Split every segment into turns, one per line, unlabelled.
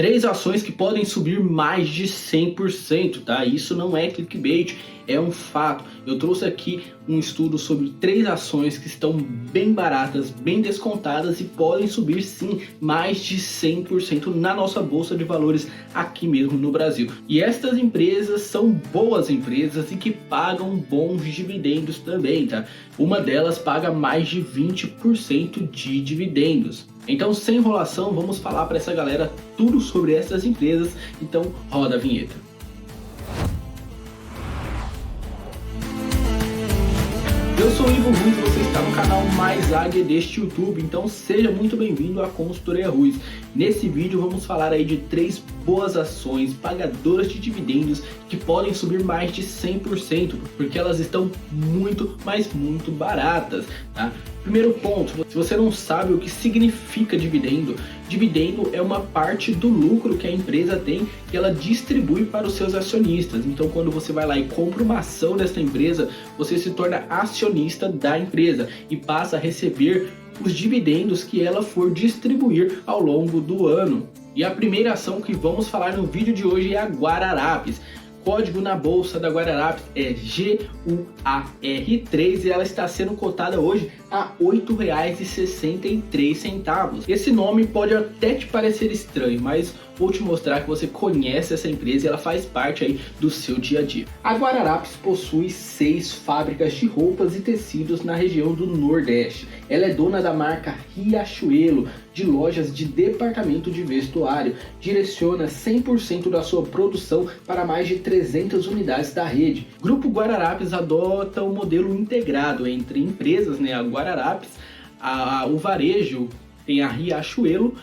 Três ações que podem subir mais de 100%, tá? Isso não é clickbait, é um fato. Eu trouxe aqui um estudo sobre 3 ações que estão bem baratas, bem descontadas e podem subir sim mais de 100% na nossa bolsa de valores aqui mesmo no Brasil. E estas empresas são boas empresas e que pagam bons dividendos também, tá? Uma delas paga mais de 20% de dividendos. Então, sem enrolação, vamos falar para essa galera tudo sobre essas empresas. Então, roda a vinheta. Eu sou o Ivo Ruiz e você está no canal Mais Águia deste YouTube, então seja muito bem-vindo à Consultoria Ruiz. Nesse vídeo vamos falar aí de 3 boas ações pagadoras de dividendos que podem subir mais de 100%, porque elas estão muito, mas muito baratas, tá? Primeiro ponto, se você não sabe o que significa dividendo, dividendo é uma parte do lucro que a empresa tem que ela distribui para os seus acionistas. Então, quando você vai lá e compra uma ação dessa empresa, você se torna acionista da empresa e passa a receber os dividendos que ela for distribuir ao longo do ano. E a primeira ação que vamos falar no vídeo de hoje é a Guararapes. Código na bolsa da Guararapes é GUAR3 e ela está sendo cotada hoje a R$ 8,63. Esse nome pode até te parecer estranho, mas vou te mostrar que você conhece essa empresa e ela faz parte aí do seu dia a dia. A Guararapes possui 6 fábricas de roupas e tecidos na região do Nordeste. Ela é dona da marca Riachuelo, de lojas de departamento de vestuário, direciona 100% da sua produção para mais de 300 unidades da rede. O Grupo Guararapes adota um modelo integrado entre empresas, né, a Guararapes, o varejo, tem a Riachuelo,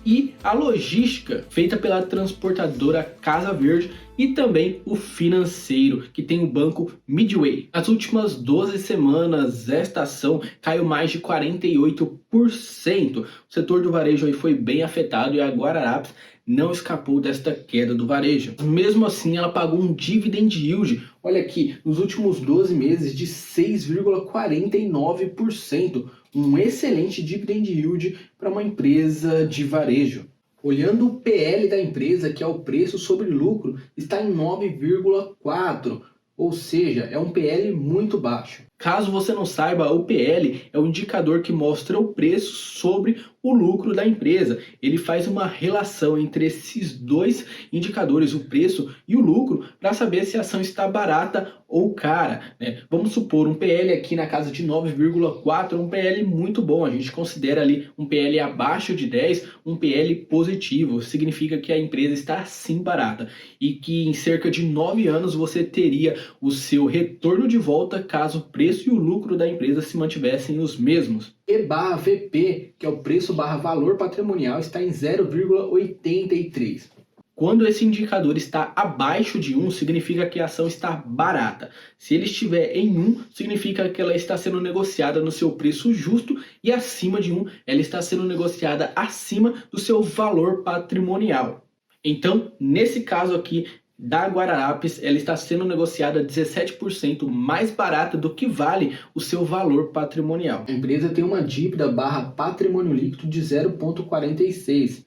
e a logística feita pela transportadora Casa Verde e também o financeiro, que tem o banco Midway. Nas últimas 12 semanas, esta ação caiu mais de 48%. O setor do varejo aí foi bem afetado e a Guararapes não escapou desta queda do varejo. Mesmo assim, ela pagou um dividend yield, olha aqui, nos últimos 12 meses de 6,49%. Um excelente dividend yield para uma empresa de varejo. Olhando o PL da empresa, que é o preço sobre lucro, está em 9,4, ou seja, é um PL muito baixo. Caso você não saiba, o PL é um indicador que mostra o preço sobre o lucro da empresa. Ele faz uma relação entre esses dois indicadores, o preço e o lucro, para saber se a ação está barata ou cara, né? Vamos supor um PL aqui na casa de 9,4, um PL muito bom. A gente considera ali um PL abaixo de 10, um PL positivo. Significa que a empresa está sim barata e que em cerca de 9 anos você teria o seu retorno de volta caso o preço e o lucro da empresa se mantivessem os mesmos. E/VP, que é o preço/valor patrimonial, está em 0,83. Quando esse indicador está abaixo de 1, significa que a ação está barata. Se ele estiver em 1, significa que ela está sendo negociada no seu preço justo e acima de 1, ela está sendo negociada acima do seu valor patrimonial. Então, nesse caso aqui, da Guararapes, ela está sendo negociada 17% mais barata do que vale o seu valor patrimonial. A empresa tem uma dívida /patrimônio líquido de 0,46,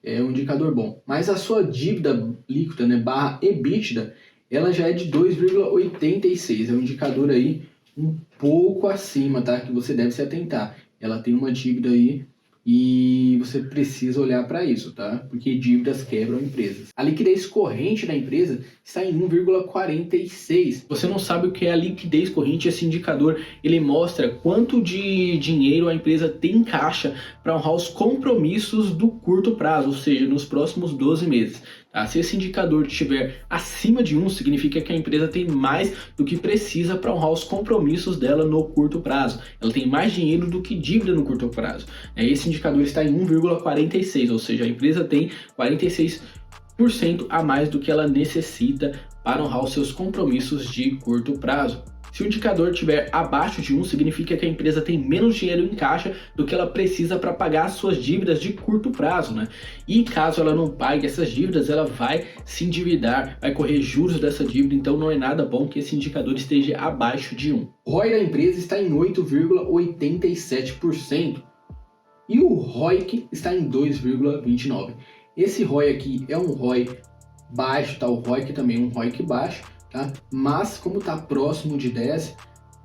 é um indicador bom. Mas a sua dívida líquida, né, /EBITDA, ela já é de 2,86, é um indicador aí um pouco acima, tá? Que você deve se atentar. Ela tem uma dívida aí e você precisa olhar para isso, tá? Porque dívidas quebram empresas. A liquidez corrente da empresa está em 1,46. Você não sabe o que é a liquidez corrente? Esse indicador, ele mostra quanto de dinheiro a empresa tem em caixa para honrar os compromissos do curto prazo, ou seja, nos próximos 12 meses. Tá? Se esse indicador estiver acima de 1, significa que a empresa tem mais do que precisa para honrar os compromissos dela no curto prazo. Ela tem mais dinheiro do que dívida no curto prazo. Esse indicador está em 1,46, ou seja, a empresa tem 46% a mais do que ela necessita para honrar os seus compromissos de curto prazo. Se o indicador estiver abaixo de 1, significa que a empresa tem menos dinheiro em caixa do que ela precisa para pagar as suas dívidas de curto prazo, né? E caso ela não pague essas dívidas, ela vai se endividar, vai correr juros dessa dívida, então não é nada bom que esse indicador esteja abaixo de 1. O ROI da empresa está em 8,87% e o ROIC está em 2,29%. Esse ROI aqui é um ROI baixo, tá? O ROIC também é um ROIC baixo, tá? Mas como está próximo de 10,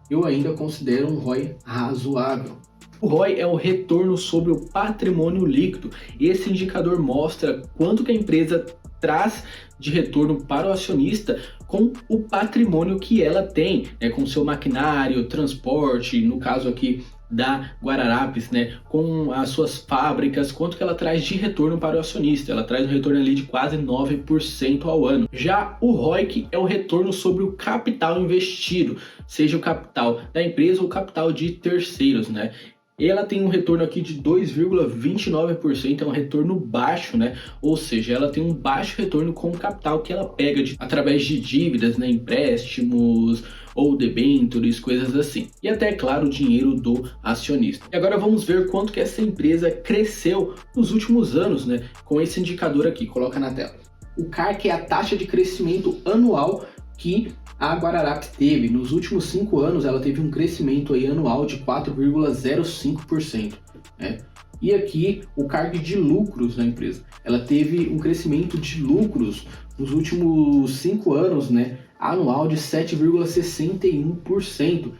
eu ainda considero um ROI razoável. O ROI é o retorno sobre o patrimônio líquido. Esse indicador mostra quanto que a empresa traz de retorno para o acionista com o patrimônio que ela tem, né, com seu maquinário, transporte, no caso aqui da Guararapes, né, com as suas fábricas, quanto que ela traz de retorno para o acionista. Ela traz um retorno ali de quase 9% ao ano. Já o ROIC é o retorno sobre o capital investido, seja o capital da empresa ou o capital de terceiros, né? Ela tem um retorno aqui de 2,29%, é um retorno baixo, né? Ou seja, ela tem um baixo retorno com o capital que ela pega através de dívidas, né? Empréstimos ou debêntures, coisas assim. E até, claro, o dinheiro do acionista. E agora vamos ver quanto que essa empresa cresceu nos últimos anos, né? Com esse indicador aqui, coloca na tela. O CAC é a taxa de crescimento anual que a Guararapes teve. Nos últimos 5 anos, ela teve um crescimento aí anual de 4,05%. Né? E aqui, o CAGR de lucros da empresa. Ela teve um crescimento de lucros nos últimos 5 anos, né? Anual de 7,61%.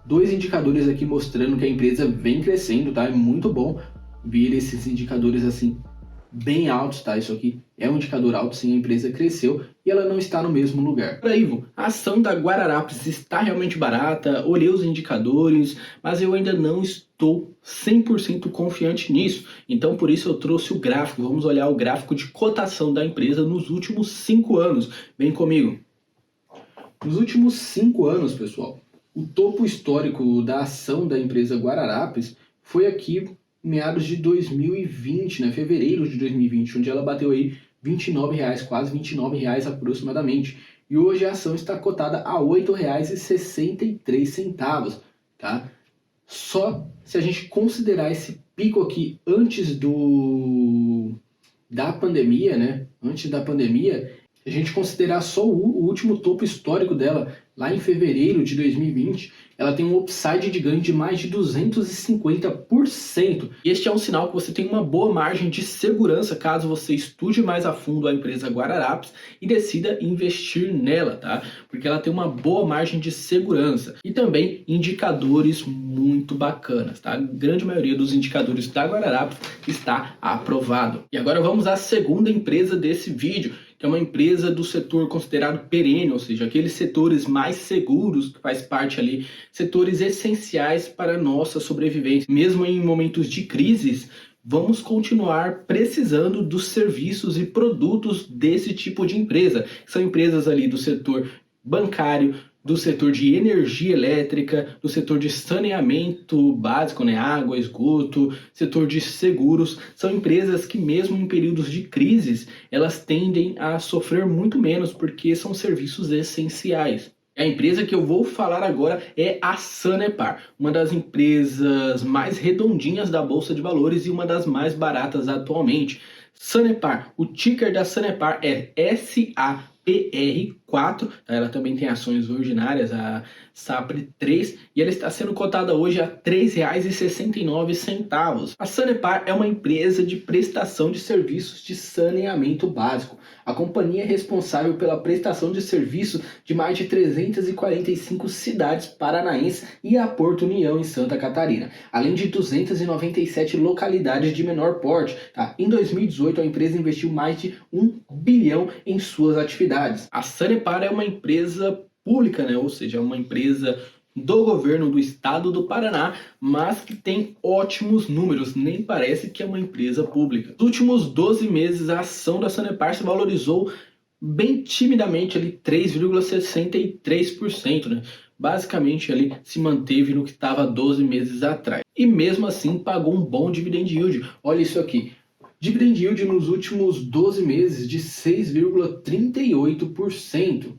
Dois indicadores aqui mostrando que a empresa vem crescendo, tá? É muito bom ver esses indicadores assim bem altos, tá? Isso aqui é um indicador alto, sim, a empresa cresceu e ela não está no mesmo lugar. Para Ivo, a ação da Guararapes está realmente barata, olhei os indicadores, mas eu ainda não estou 100% confiante nisso. Então, por isso eu trouxe o gráfico. Vamos olhar o gráfico de cotação da empresa nos últimos 5 anos. Vem comigo. Nos últimos 5 anos, pessoal, o topo histórico da ação da empresa Guararapes foi aqui meados de 2020, né, fevereiro de 2020, onde ela bateu aí R$29, quase R$29 aproximadamente. E hoje a ação está cotada a R$8,63, tá? Só se a gente considerar esse pico aqui antes da pandemia, né? Antes da pandemia, a gente considerar só o último topo histórico dela, lá em fevereiro de 2020, ela tem um upside de ganho de mais de 250%. E este é um sinal que você tem uma boa margem de segurança caso você estude mais a fundo a empresa Guararapes e decida investir nela, tá? Porque ela tem uma boa margem de segurança e também indicadores muito bacanas, tá? A grande maioria dos indicadores da Guararapes está aprovado. E agora vamos à segunda empresa desse vídeo, que é uma empresa do setor considerado perene, ou seja, aqueles setores mais seguros, que faz parte ali, setores essenciais para a nossa sobrevivência. Mesmo em momentos de crises, vamos continuar precisando dos serviços e produtos desse tipo de empresa. São empresas ali do setor bancário, do setor de energia elétrica, do setor de saneamento básico, né, água, esgoto, setor de seguros. São empresas que mesmo em períodos de crises, elas tendem a sofrer muito menos porque são serviços essenciais. A empresa que eu vou falar agora é a Sanepar, uma das empresas mais redondinhas da Bolsa de Valores e uma das mais baratas atualmente. Sanepar, o ticker da Sanepar é SAPR4, tá? Ela também tem ações ordinárias, a SAPR3, e ela está sendo cotada hoje a R$ 3,69. A Sanepar é uma empresa de prestação de serviços de saneamento básico. A companhia é responsável pela prestação de serviços de mais de 345 cidades paranaenses e a Porto União, em Santa Catarina, além de 297 localidades de menor porte. Tá? Em 2018, a empresa investiu mais de 1 bilhão em suas atividades. A Sanepar é uma empresa pública, né? Ou seja, é uma empresa do governo do estado do Paraná, mas que tem ótimos números, nem parece que é uma empresa pública. Nos últimos 12 meses, a ação da Sanepar se valorizou bem timidamente, ali 3,63%, né? Basicamente ali se manteve no que estava 12 meses atrás. E mesmo assim pagou um bom dividend yield. Olha isso aqui. Dividend yield nos últimos 12 meses de 6,38%.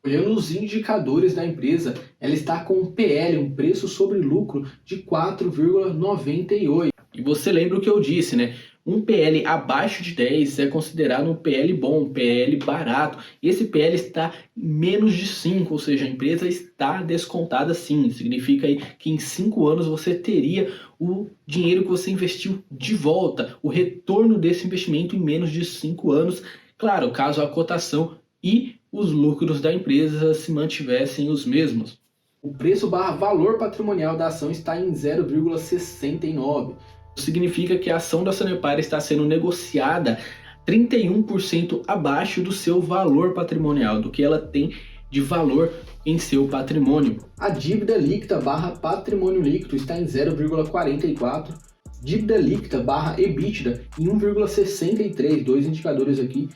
Olhando os indicadores da empresa, ela está com um PL, um preço sobre lucro, de 4,98. E você lembra o que eu disse, né? Um PL abaixo de 10 é considerado um PL bom, um PL barato. Esse PL está menos de 5, ou seja, a empresa está descontada sim. Significa aí que em 5 anos você teria o dinheiro que você investiu de volta, o retorno desse investimento em menos de 5 anos. Claro, caso a cotação e os lucros da empresa se mantivessem os mesmos. O preço barra valor patrimonial da ação está em 0,69. Significa que a ação da Sanepar está sendo negociada 31% abaixo do seu valor patrimonial, do que ela tem de valor em seu patrimônio. A dívida líquida barra patrimônio líquido está em 0,44, dívida líquida barra EBITDA em 1,63, dois indicadores aqui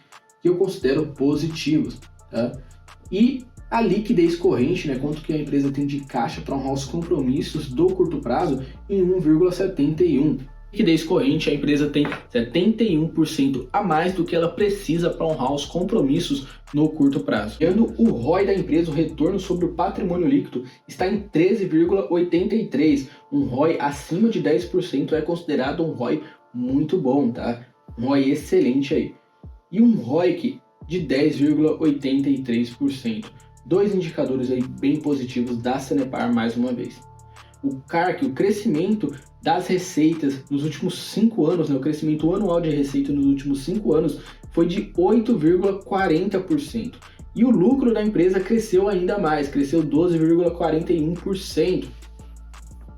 que eu considero positivos, tá? E a liquidez corrente, né, quanto que a empresa tem de caixa para honrar os compromissos do curto prazo, em 1,71. Liquidez corrente, a empresa tem 71% a mais do que ela precisa para honrar os compromissos no curto prazo. Olhando o ROI da empresa, o retorno sobre o patrimônio líquido, está em 13,83. Um ROI acima de 10% é considerado um ROI muito bom, tá? Um ROI excelente aí. E um ROIC de 10,83%. Dois indicadores aí bem positivos da Sanepar mais uma vez. O CARC, o crescimento das receitas nos últimos 5 anos, né, o crescimento anual de receita nos últimos 5 anos foi de 8,40%. E o lucro da empresa cresceu ainda mais, cresceu 12,41%.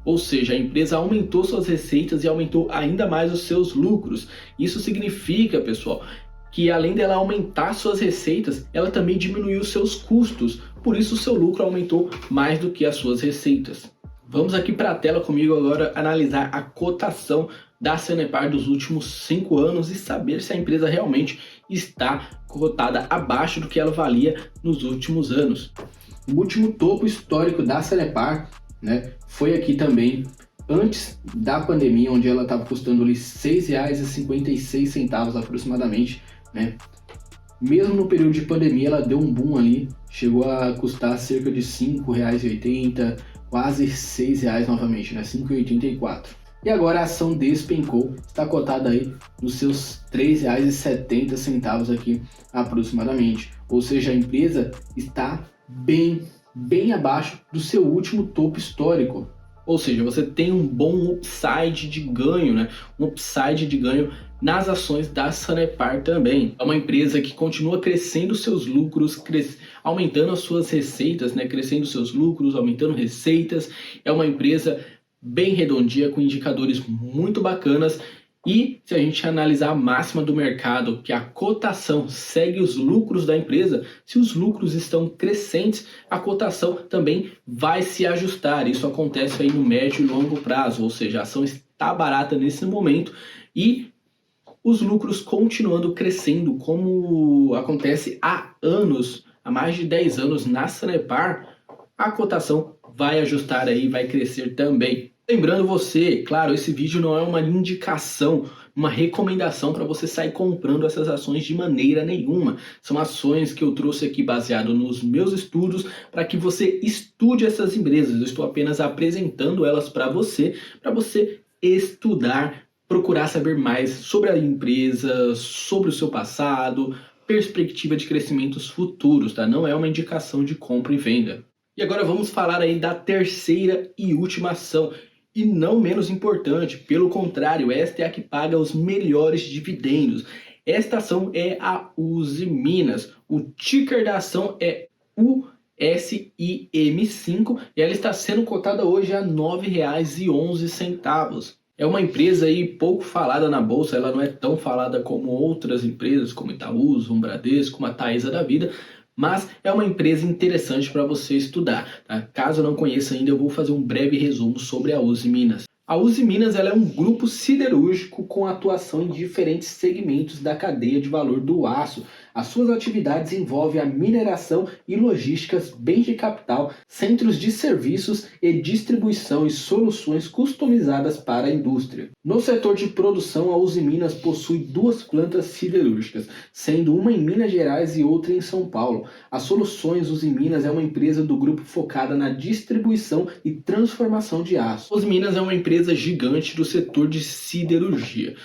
Ou seja, a empresa aumentou suas receitas e aumentou ainda mais os seus lucros. Isso significa, pessoal, que além dela aumentar suas receitas, ela também diminuiu seus custos, por isso o seu lucro aumentou mais do que as suas receitas. Vamos aqui para a tela comigo agora analisar a cotação da Sanepar dos últimos 5 anos e saber se a empresa realmente está cotada abaixo do que ela valia nos últimos anos. O último topo histórico da Sanepar, né, foi aqui também antes da pandemia, onde ela estava custando ali R$ 6,56 aproximadamente, né? Mesmo no período de pandemia, ela deu um boom ali, chegou a custar cerca de R$ 5,80, quase R$ 6 novamente, né? R$ 5,84. E agora a ação despencou, está cotada aí nos seus R$ 3,70 aqui aproximadamente. Ou seja, a empresa está bem abaixo do seu último topo histórico. Ou seja, você tem um bom upside de ganho, né? Um upside de ganho nas ações da Sanepar também. É uma empresa que continua crescendo seus lucros, aumentando as suas receitas, né? Crescendo seus lucros, aumentando receitas. É uma empresa bem redondinha, com indicadores muito bacanas. E se a gente analisar a máxima do mercado, que a cotação segue os lucros da empresa, se os lucros estão crescentes, a cotação também vai se ajustar. Isso acontece aí no médio e longo prazo, ou seja, a ação está barata nesse momento e os lucros continuando crescendo, como acontece há anos, há mais de 10 anos na Sanepar, a cotação vai ajustar aí, vai crescer também. Lembrando você, claro, esse vídeo não é uma indicação, uma recomendação para você sair comprando essas ações de maneira nenhuma. São ações que eu trouxe aqui baseado nos meus estudos para que você estude essas empresas. Eu estou apenas apresentando elas para você estudar, procurar saber mais sobre a empresa, sobre o seu passado, perspectiva de crescimentos futuros, tá? Não é uma indicação de compra e venda. E agora vamos falar aí da terceira e última ação. E não menos importante, pelo contrário, esta é a que paga os melhores dividendos. Esta ação é a Usiminas. O ticker da ação é USIM5 e ela está sendo cotada hoje a R$ 9,11. É uma empresa aí pouco falada na bolsa, ela não é tão falada como outras empresas, como Itaúsa, Bradesco, como a Taesa da vida, mas é uma empresa interessante para você estudar, tá? Caso não conheça ainda, eu vou fazer um breve resumo sobre a Usiminas. A Usiminas ela é um grupo siderúrgico com atuação em diferentes segmentos da cadeia de valor do aço. As suas atividades envolvem a mineração e logísticas, bens de capital, centros de serviços e distribuição e soluções customizadas para a indústria. No setor de produção, a Usiminas possui 2 plantas siderúrgicas, sendo uma em Minas Gerais e outra em São Paulo. A Soluções Usiminas é uma empresa do grupo focada na distribuição e transformação de aço. A Usiminas é uma empresa gigante do setor de siderurgia.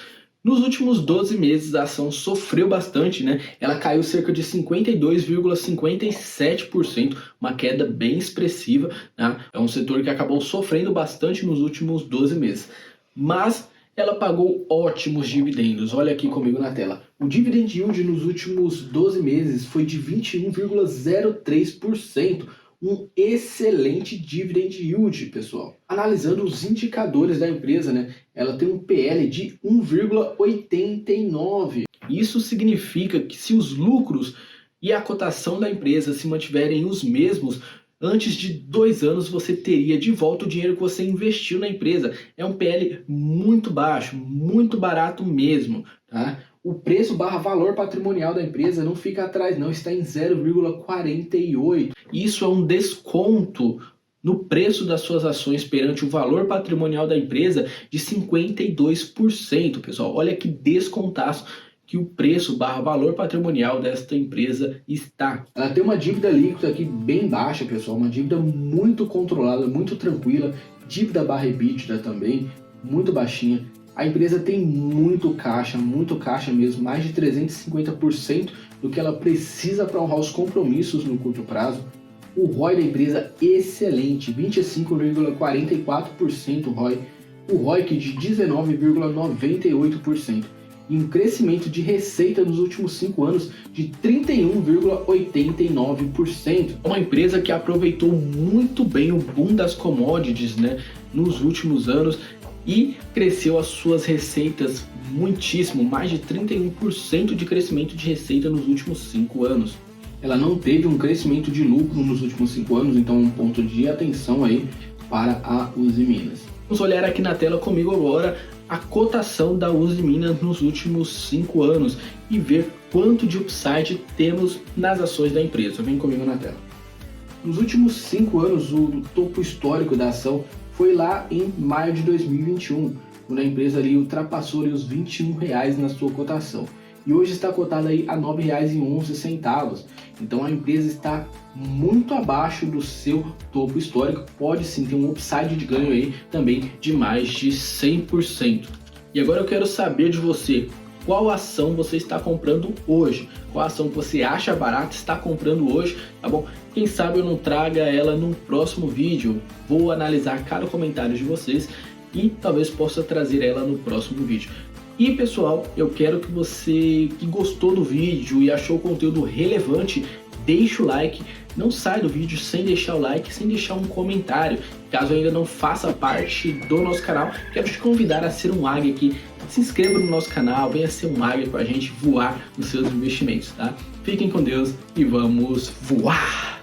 Nos últimos 12 meses a ação sofreu bastante, né? Ela caiu cerca de 52,57%, uma queda bem expressiva, né? É um setor que acabou sofrendo bastante nos últimos 12 meses. Mas ela pagou ótimos dividendos. Olha aqui comigo na tela. O dividend yield nos últimos 12 meses foi de 21,03%. Um excelente dividend yield, pessoal. Analisando os indicadores da empresa, né? Ela tem um PL de 1,89. Isso significa que se os lucros e a cotação da empresa se mantiverem os mesmos, antes de 2 anos você teria de volta o dinheiro que você investiu na empresa. É um PL muito baixo, muito barato mesmo, tá? O preço / valor patrimonial da empresa não fica atrás não, está em 0,48. Isso é um desconto no preço das suas ações perante o valor patrimonial da empresa de 52%, pessoal. Olha que descontaço que o preço / valor patrimonial desta empresa está. Ela tem uma dívida líquida aqui bem baixa, pessoal, uma dívida muito controlada, muito tranquila, dívida / EBITDA também muito baixinha. A empresa tem muito caixa mesmo, mais de 350% do que ela precisa para honrar os compromissos no curto prazo. O ROI da empresa excelente, 25,44% ROI, o ROIC de 19,98%. E um crescimento de receita nos últimos 5 anos de 31,89%. Uma empresa que aproveitou muito bem o boom das commodities, né, nos últimos anos e cresceu as suas receitas muitíssimo, mais de 31% de crescimento de receita nos últimos 5 anos. Ela não teve um crescimento de lucro nos últimos 5 anos, então um ponto de atenção aí para a Usiminas. Vamos olhar aqui na tela comigo agora a cotação da Usiminas nos últimos 5 anos e ver quanto de upside temos nas ações da empresa. Vem comigo na tela. Nos últimos 5 anos, o topo histórico da ação foi lá em maio de 2021, quando a empresa ali ultrapassou ali os R$21 na sua cotação. E hoje está cotada aí a R$ 9,11. Então a empresa está muito abaixo do seu topo histórico. Pode sim ter um upside de ganho aí também de mais de 100%. E agora eu quero saber de você, qual ação você está comprando hoje? Qual ação que você acha barata está comprando hoje, tá bom? Quem sabe eu não traga ela no próximo vídeo. Vou analisar cada comentário de vocês e talvez possa trazer ela no próximo vídeo. E pessoal, eu quero que você que gostou do vídeo e achou o conteúdo relevante, deixa o like. Não sai do vídeo sem deixar o like, sem deixar um comentário. Caso ainda não faça parte do nosso canal, quero te convidar a ser um águia aqui. Se inscreva no nosso canal, venha ser um águia para a gente voar nos seus investimentos, tá? Fiquem com Deus e vamos voar!